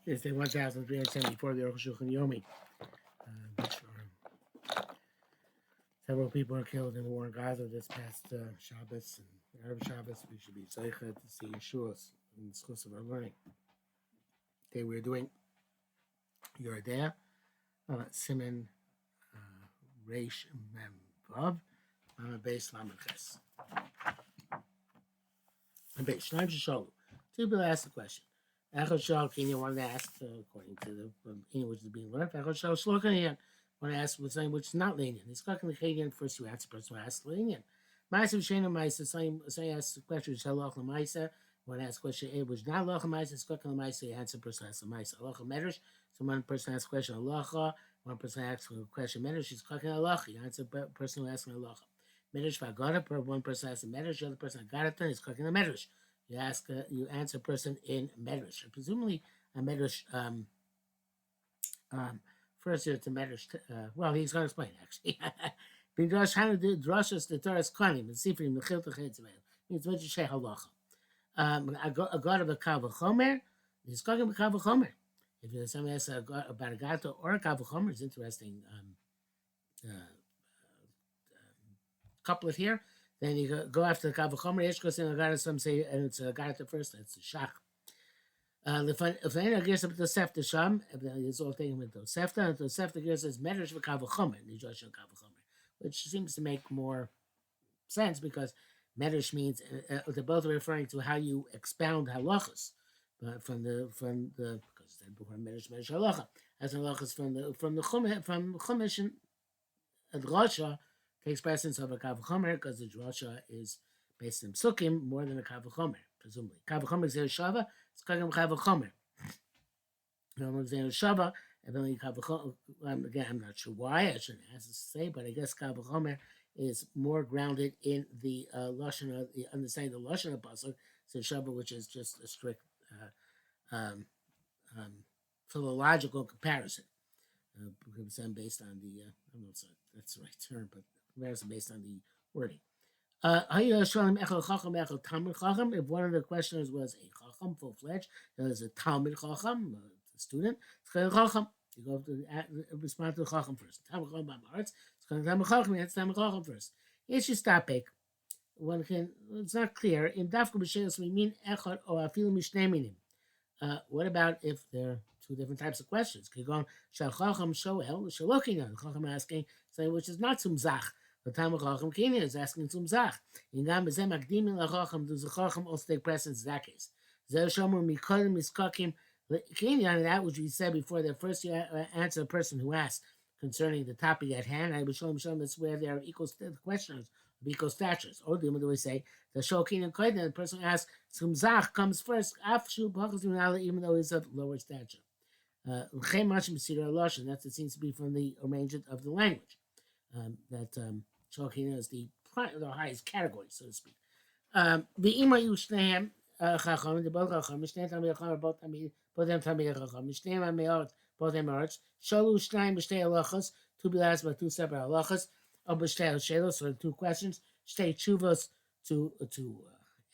It's day 1374 the Arukh HaShulchan Yomi, which several people are killed in the war in Gaza this past Shabbos and Arab Shabbos. We should be zeicha to see Yeshua's in the schools of our learning. Today we're doing Yoredea, Siman Reish Mem Vav, Beis Lamed Ches. Beis Shnaim Sheshalu. Two people asked the question. Arukh HaShulchan wanted to ask, according to the which is being learned, Arukh HaShulchan want to ask with something which is not lenient. He's talking the Chagan first. You answer person who asks lenient. Ma'aser Shena Ma'aser. Somebody asks a question which is halach l'ma'aser. Want to ask a question which is not halach l'ma'aser. It's talking l'ma'aser. You answer person asks l'ma'aser. Halacha medrash. So one person asks a question halacha. One person asks a question medrash. He's talking halacha. You answer person who asks halacha. Medrash v'agada. One person asks a medrash. The other person agada. He's talking the medrash. You answer person in medrash. Presumably a medrash. First year to Medrash. Well, he's going to explain actually. B'drash Hanu drashas the Torah's Kohanim and Sifrim Mechil Techetz means what you say halacha. A god of a kav v'chomer. He's talking about kav v'chomer. If somebody asks about a gato or a kav v'chomer, it's interesting. Couplet here. Then you go after the kav v'chomer. Yeshkos and agata. Some say and it's a gato first. That's a shach. If gears up the Sefta Sham, it's all taken with the Sefta, and the Sefta gears says Medrash v'Kavachomer, Nijosh Kavachomer, which seems to make more sense because Medrash means they're both referring to how you expound halachas, but from the because then before Medrash halacha as halachas from Chumash and Drasha takes precedence over Kavachomer because the Drasha is based in Psukim more than a Kavachomer. Presumably, Kavachomer is Shava. It's called Kavachomer. Shava. Again, I'm not sure why. I shouldn't ask to say, but I guess Kavachomer is more grounded in the lashon, the understanding of the lashon of pasuk. So Shava, which is just a strict philological comparison, based on the. I don't know if that's the right term, but comparison based on the wording. If one of the questioners was a chacham full-fledged, there was a talmid chacham, a student, it's called a chacham. You go to respond to the chacham first. Talmid chacham by hearts, it's called a talmid chacham. It's talmid chacham first. It's just topic. One can. It's not clear. In dafka b'shelos we mean echad or afilu mishnei minim. What about if there are two different types of questions? Kigon shal chacham shoel shalokin. The chacham asking something which is not sumzach. The time of Chacham Kenya is asking some Zach. In Gam Bezem Akdimin LaChacham, does the Chacham also take precedence in that case? Zer Shomer Mikodim Miskakim Kenya, and that which we said before, that first you answer the person who asked concerning the topic at hand. I will show him that's where they are equal questioners of equal statures. Or do we say the Shokin and Koiden, the person who asks some Zach comes first, even though he's of lower stature. That seems to be from the arrangement of the language. Shulchan is the highest category, so to speak. The ima yushnehem chacham, the both chacham, mishnei tamid chacham, both them tamid chacham, mishnei mameot, both them arts. Shalu shnayim b'shtei halachas, two be asked by two separate halachas, or b'shtei shalos, so two questions. Shtei tshuvos, two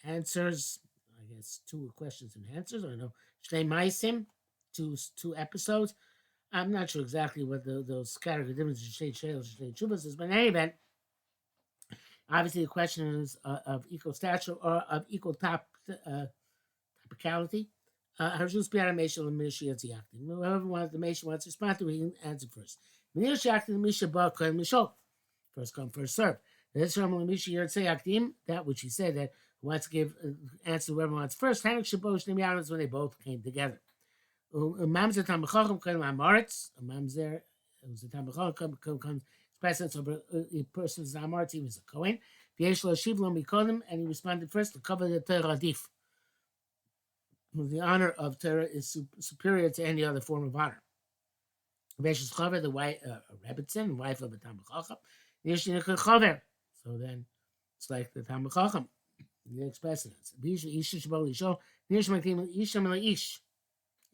answers. I guess two questions and answers. I don't know. Shtei maisim, two episodes. I'm not sure exactly what those category differences between Sheilos and Chubas is, but in any event, obviously the question is of equal stature or of equal topicality. Whoever wants the Mesha wants to respond to, he can answer first. First come, first serve. That which he said that wants to give answer to whoever wants first. When they both came together. Mamzer Tamachacham Kodim Amaretz. Mamzer was the Tamachacham comes presence over a person's Amaretz. He was a Kohen. V'yesh lo shiv lo mikodim, and he responded first to cover the Torah Adif. The honor of Torah is superior to any other form of honor. V'yesh Chaver, the wife, Rebbetzin, wife of a Tamachacham. V'yesh Chaver. So then it's like the Tamachacham. The next precedence. V'yesh Isha Shabol Isho. V'yesh Maktim Isha Mela Ish.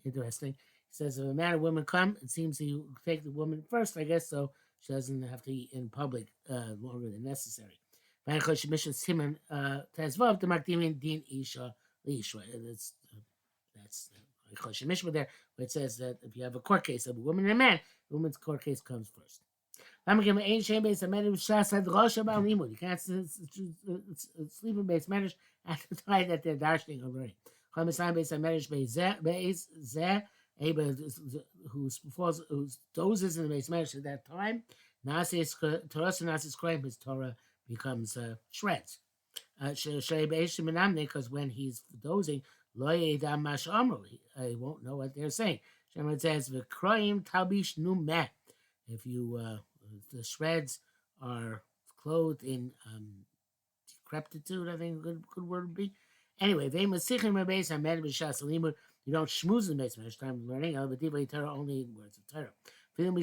Interesting. He says if a man or woman come, it seems you take the woman first, I guess, so she doesn't have to eat in public longer than necessary. That's there, where it says that if you have a court case of a woman and a man, the woman's court case comes first. You can't sleep in base marriage at the time that they're dashing or learning. Who dozes in the base marriage at that time, his Torah becomes shreds. Because when he's dozing, he won't know what they're saying. Shemar says, if you the shreds are clothed in decrepitude, I think a good word would be. Anyway, you don't schmooze in the basement time learning, but only in words of Torah. Even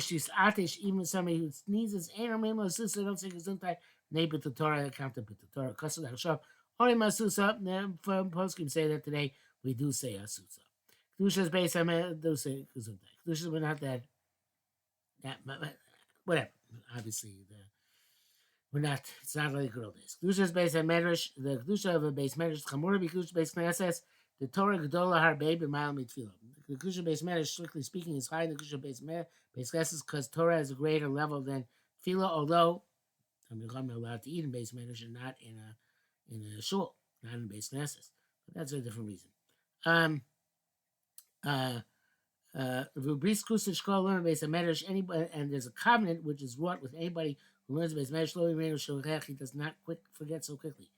somebody who sneezes, don't say gesundheit, neighbor to Torah, account to Torah. Only Masusa, from poskim say that today we do say Asusa. Kedusha's base, I mean, do say gesundheit. Kedusha's were not that whatever. Obviously, we're not. It's not like girl days. Kedusha's based on medrash. The kedusha of a base medrash chamura b'kedusha based knesses. The Torah gedola harbe b'mayal mitfilah. The kedusha based medrash, strictly speaking, is higher than the kedusha based knesses because Torah has a greater level than tefillah. Although I'm allowed to eat in base medrash and not in a shul, not in base knesses. But that's a different reason. Anybody, and there's a covenant which is wrought with anybody who learns base medrash. He does not forget so quickly.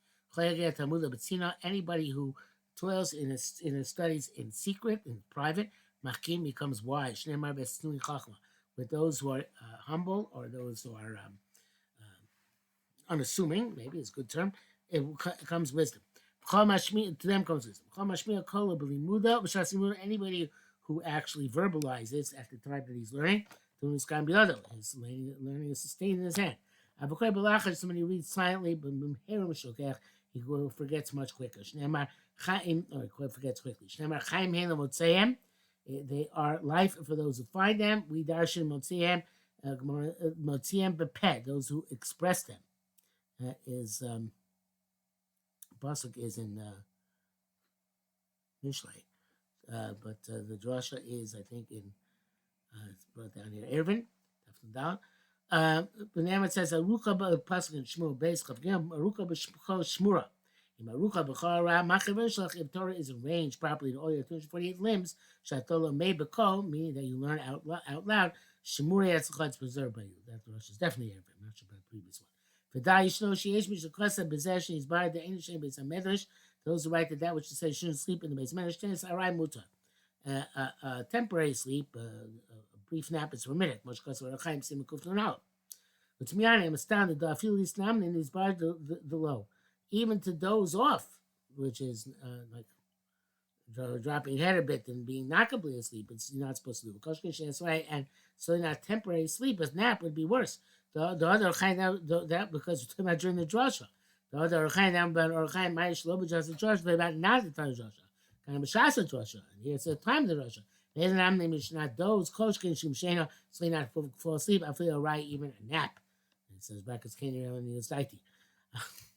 Anybody who toils in his studies in secret, in private, machkim becomes wise. With those who are humble or those who are unassuming, maybe it's a good term, it comes wisdom. To them comes wisdom. Anybody who actually verbalizes at the time that he's learning, his learning is sustained in his hand. Somebody reads silently, but he forgets much quicker. Forgets quickly. They are life for those who find them. We darshan motziam beped, those who express them. Is pasuk is in Mishlei. But the drasha is, I think, in it's brought down here. Ervin, down. But it says Aruka pasuk in Shmuel base chavgim Aruka b'shmuel shmura. Aruka b'chara machaver if Torah is arranged properly to all your 248 limbs, shatolo may bekol, meaning that you learn out loud. Shmura yatzchad is preserved by you. That drasha is definitely Ervin. I'm not sure about the previous one. Those who write that which says shouldn't sleep in the base medrash, arai mutar. Temporary sleep, a brief nap is permitted. Much closer to Chaim Simukuf now. But to me, I am astounded that I feel these namnin is by the low, even to doze off, which is like dropping head a bit and being knockably asleep. You're not supposed to do. And so not temporary sleep, a nap would be worse. The other kind that because we're talking about during the drasha. The other kind about or kind my shloba just the drasha, but about not the time of drasha. Kind of a shasa drasha. And here it's the time of the drasha. There's an amnei mishnah those koshkin shumshena, so not fall asleep. I feel right even a nap. It says brackets Kenyan and the Usaiti.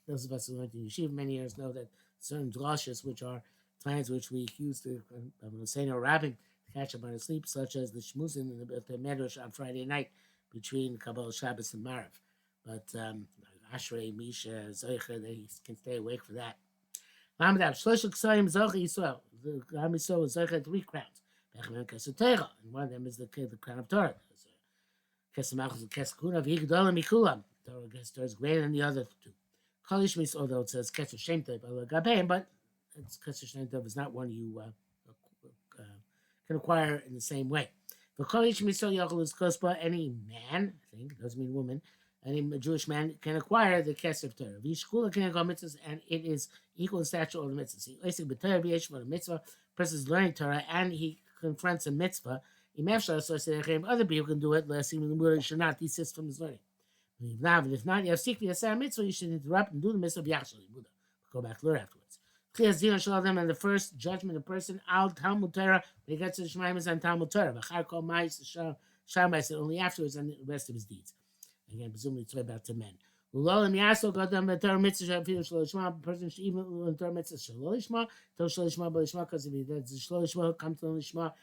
Those of us who went to yeshiva many years know that certain drashas, which are times which we use to saying or rapping to catch up on his sleep, such as the shmuzin and the medrash on Friday night between Kabbalah Shabbos and Mariv. But Ashrei, Misha, Zoicher, they can stay awake for that. The Am Yisrael is Zoicher 3 crowns. And one of them is the crown of Torah. Torah is greater than the other two. Although it says Kesser Shem Tov, but Kesser Shem Tov is not one you can acquire in the same way. Any man, I think, doesn't mean woman, any Jewish man can acquire the Kesef Torah. And it is equal in stature of the mitzvah. Person is learning Torah and he confronts a mitzvah. Other people can do it, less even the should not desist from his learning. But if not, you have secret mitzvah, you should interrupt and do the mitzvah. Go back to learn afterwards. And the first judgment of person al Talmud Torah, when he gets to the Shemaim is on Talmud Torah. Only afterwards on the rest of his deeds. Again, presumably it's about to men. Ulolim Yaso Gadam the Torah Mitzvah Shafil Shalishma. A person should even learn Torah Mitzvah Shalishma. Torah Shalishma Balishma, because if he does the Shalishma, comes to Lishma,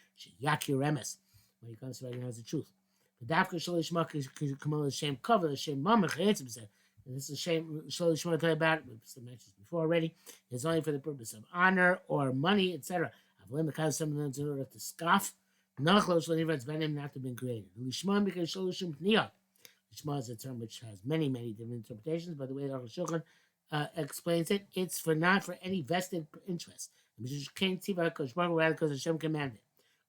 Yaki Remes, when he comes to recognize the truth. The Dafka Shalishma can come on the same cover, the same Mamach, and this is a shame Shalishma talk about, we mentioned before already, is only for the purpose of honor or money, etc. I've learned because some of them in order to scoff. Nachlos Lanivat's Benim not to be created. Lishma because Shalishim Pniyat. Lishma is a term which has many, many different interpretations, but the way Arukh HaShulchan explains it, it's for not for any vested interest. Because Hashem commanded.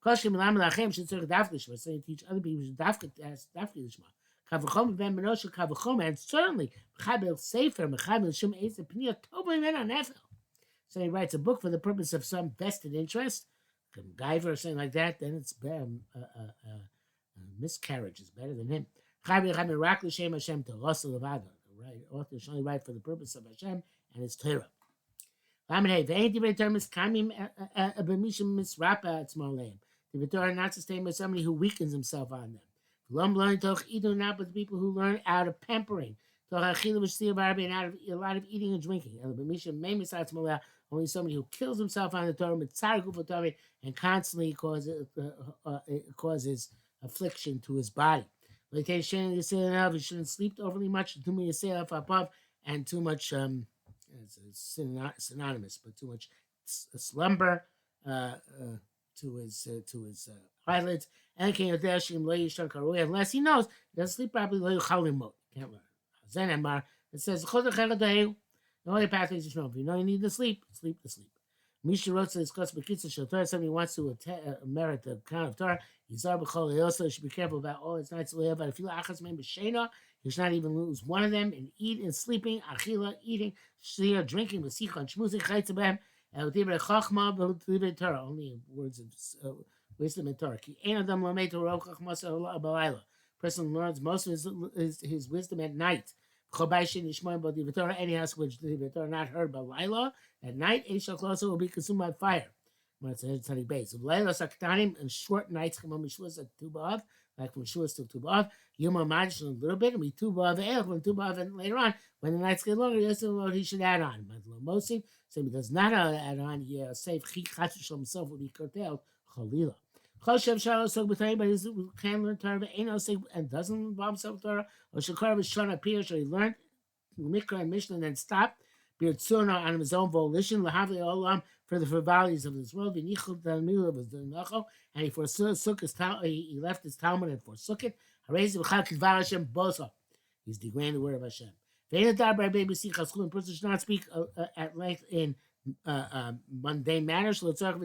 Koshkim Lam Lachem should serve Dafka Lishma, saying teach other people should Dafka Lishma. Kavachom Ben Menosha Kavachom, and certainly Mechabil Sefer Mechabil Shum Eitz Pniyat Tobin Men on Nefel. So he writes a book for the purpose of some vested interest, Guyver or something like that, then it's better. Miscarriage is better than him. Right? Author should only write for the purpose of Hashem and his Torah. The Torah not sustained by somebody who weakens himself on them. Not but the people who learn out of pampering. And out of a lot of eating and drinking. Only somebody who kills himself on the Torah and constantly causes affliction to his body. He shouldn't sleep overly much, too many above, and too much it's synonymous, but too much slumber to his eyelids. And unless he knows, he doesn't sleep properly. Can't learn. It says the only path is to know. If you know you need to sleep, sleep to sleep. Misha wrote to discuss Bekitza Shal somebody wants to merit the count of Torah. He also should be careful about all his nights to live. But if you achas mem b'shena, you should not even lose one of them in eat and sleeping, achila, eating, shia, drinking, v'sicha, and shmuzing, chaytzabem, and divrei chachma, divrei Torah. Only words of wisdom and Torah. Ki ein adam lamed Torah chachma b'layla. Person learns most of his wisdom at night. Any house which the Torah not heard by Laila at night, Eishal Klosa will be consumed by fire. So Laila Saktanim and short nights come on Mishuas at Tubav, like from Shuas to Tubav. Yuma Madish a little bit, and we Tubav from Tubav, and later on, when the nights get longer, that's what he should add on. But Lomosim, so he does not add on, yeah, safe Chikhash himself will be curtailed, Chalila. Choshev Shalom so with anybody who can learn Torah but ain't no and doesn't involve himself with Torah, or Shakar was trying to appear, so he learned Mikra and Mishnah and then stopped, Birtsuna on his own volition, Lahavli Olam for the frivolities of this world, Vinichel Talmud of his Nacho, and he forsook his he left his Talmud and forsook it. Harezi B'chal Kidvar Hashem Bosa. He's degrading the word of Hashem. Ve'enadar Bar Baby Sichas Chulin. Person should not speak at length in mundane matters, so it's that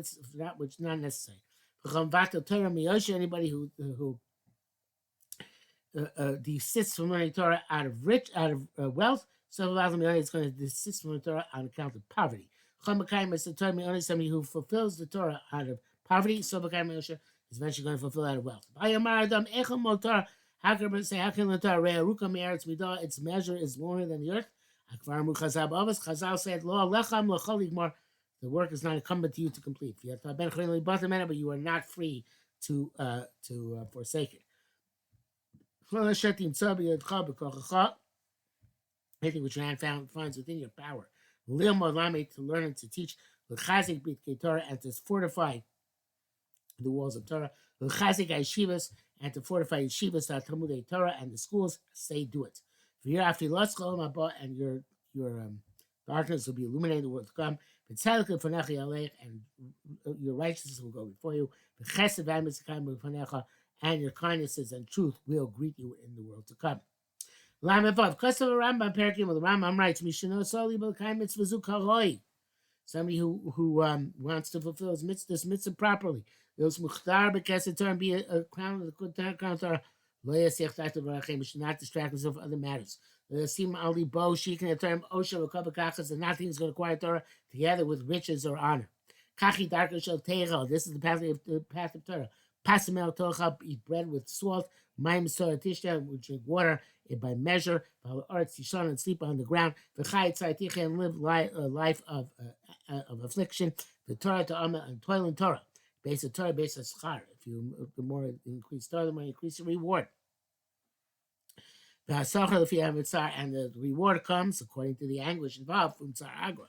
which is not necessary. Anybody who desists from learning Torah out of wealth, so it's going to desist from the Torah on account of poverty. Only somebody who fulfills the Torah out of poverty, so is eventually going to fulfill out of wealth. How can I say, how can the Torah its measure is longer than the earth? Chazal said, the work is not incumbent to you to complete. But you are not free to forsake it. Anything which your hand finds within your power. To learn and to teach. And to fortify the walls of Torah. And to fortify yeshivas, Talmudei Torah, and the schools. Say, do it. For your after and your darkness will be illuminated in the world to come. And your righteousness will go before you. And your kindnesses and truth will greet you in the world to come. The Rambam writes, somebody who wants to fulfill this mitzvah properly. Be a crown of the good crown of Torah. Should not distract himself from other matters. Seem Ali Bo Sheik in the term Osha Vakabakachas, and nothing is going to acquire Torah together with riches or honor. Kachi Darka Shel Teiro. This is the path of Torah. Pasamel Tocha, eat bread with salt. Maim Soratishta, drink water by measure. Arts Yishon, and sleep on the ground. V'chayit Tzayticha, and live a life of affliction. The Torah to Amma, and toil in Torah. Base of Torah, base of Schar. The more you increase Torah, the more you increase the reward. And the reward comes according to the anguish involved from Tsar Agra.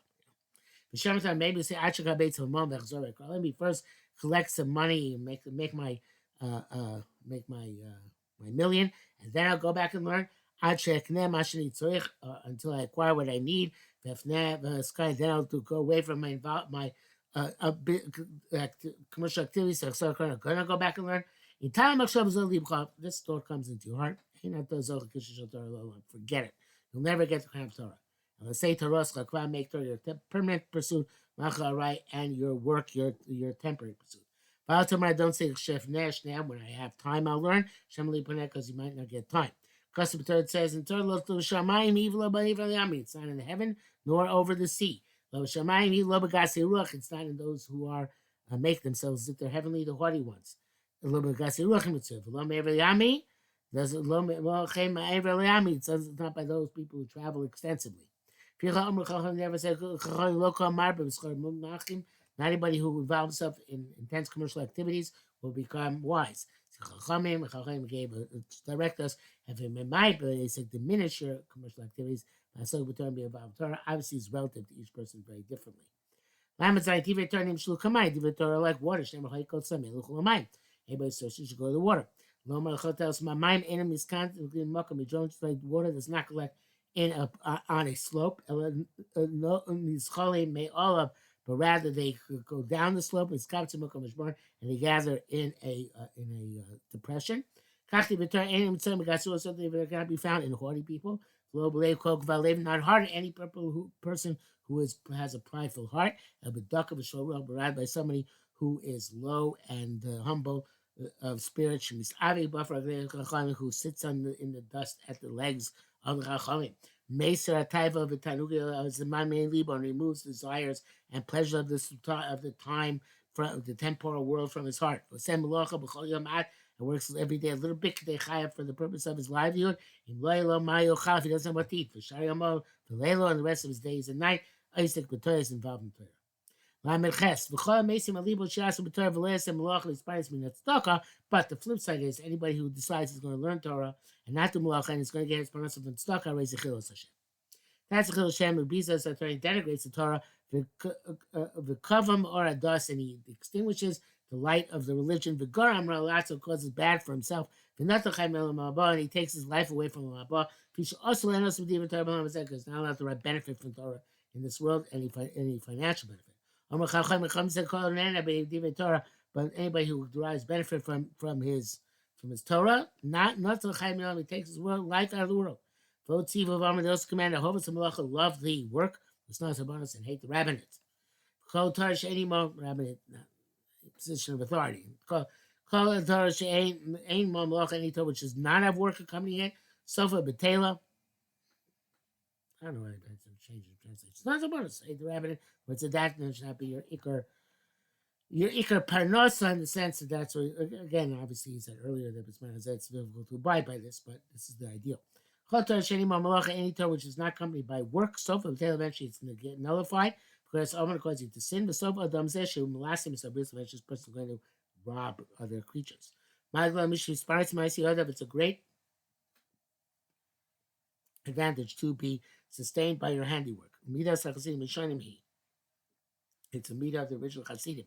Maybe say I should go to let me first collect some money and make my uh, uh, make my million, and then I'll go back and learn. Until I acquire what I need. Then I'll go away from my commercial activities. So I'm gonna go back and learn. This thought comes into your heart. Forget it. You'll never get the crown of Torah. And let's say Torah make Torah your permanent pursuit, right, and your work your temporary pursuit. Don't say Chef Nash now. When I have time, I'll learn. Because you might not get time. Custom third says in Torah, look to Shamayim, it's not in heaven nor over the sea. It's not in those who are make themselves that they're heavenly, the haughty ones. Does it's not by those people who travel extensively. Never said not anybody who involves himself in intense commercial activities will become wise. Chachamim gave direct us have him in mind, but they said diminish your commercial activities. Obviously, is relative to each person very differently. Like water. Everybody says you should go to the water. My mind enemies constantly like water does not collect on a slope. May all of, but rather they go down the slope. It's and they gather in a depression. Something that cannot be found in haughty people. Not hard any person who has a prideful heart. But rather by somebody who is low and humble of spirit. Who sits in the dust at the legs of the Chachamim. Meser Ataiva v'Tanuga as the man Libon removes desires and pleasure of the time from the temporal world from his heart. And works every day a little bit for the purpose of his livelihood. If he doesn't have what to eat, and the rest of his days and night, Isaac B'Torah is involved in Torah. But the flip side is anybody who decides he's going to learn Torah and not do malacha and is going to get his bonus from tzedakah, raise a chilul Hashem. That's a chilul Hashem who says that he denigrates the Torah, the kavam or adas, and he extinguishes the light of the religion. The garam also causes bad for himself. And he takes his life away from him. He should also let us because not allowed to benefit from Torah in this world, any financial benefit. But anybody who derives benefit from his Torah, not he takes his life out of the world. Those command love the work, and hate the rabbinate. Rabbinate, position of authority. Any Torah which does not have work accompanying it. Sofa betela. I don't know why I change the translation. It's not a bonus. Hate the rabbinate. What's that? It should not be your ikar parnosa in the sense that that's what, again, obviously he said earlier that it's difficult to abide by this, but this is the ideal. Any Torah which is not accompanied by work, sofa eventually it's going to get nullified because I'm going to cause you to sin. The sofa adam zeshu melasim is eventually this person going to rob other creatures. It's a great advantage to be sustained by your handiwork. It's a midah of the original Hasidim.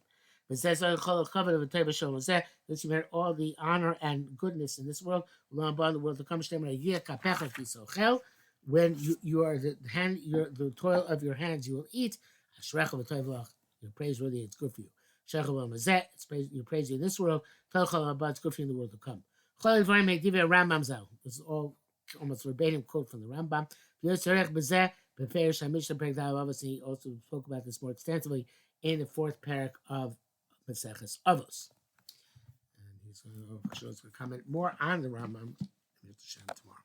But says that you merit all the honor and goodness in this world, the world to come. When you are the toil of your hands, you will eat. You're praiseworthy, it's good for you. You praise you in this world, it's good for you in the world to come. This is all almost verbatim quote from the Rambam. Obviously, he also spoke about this more extensively in the fourth parak of Maseches Avos. And he's going to comment more on the Rambam tomorrow.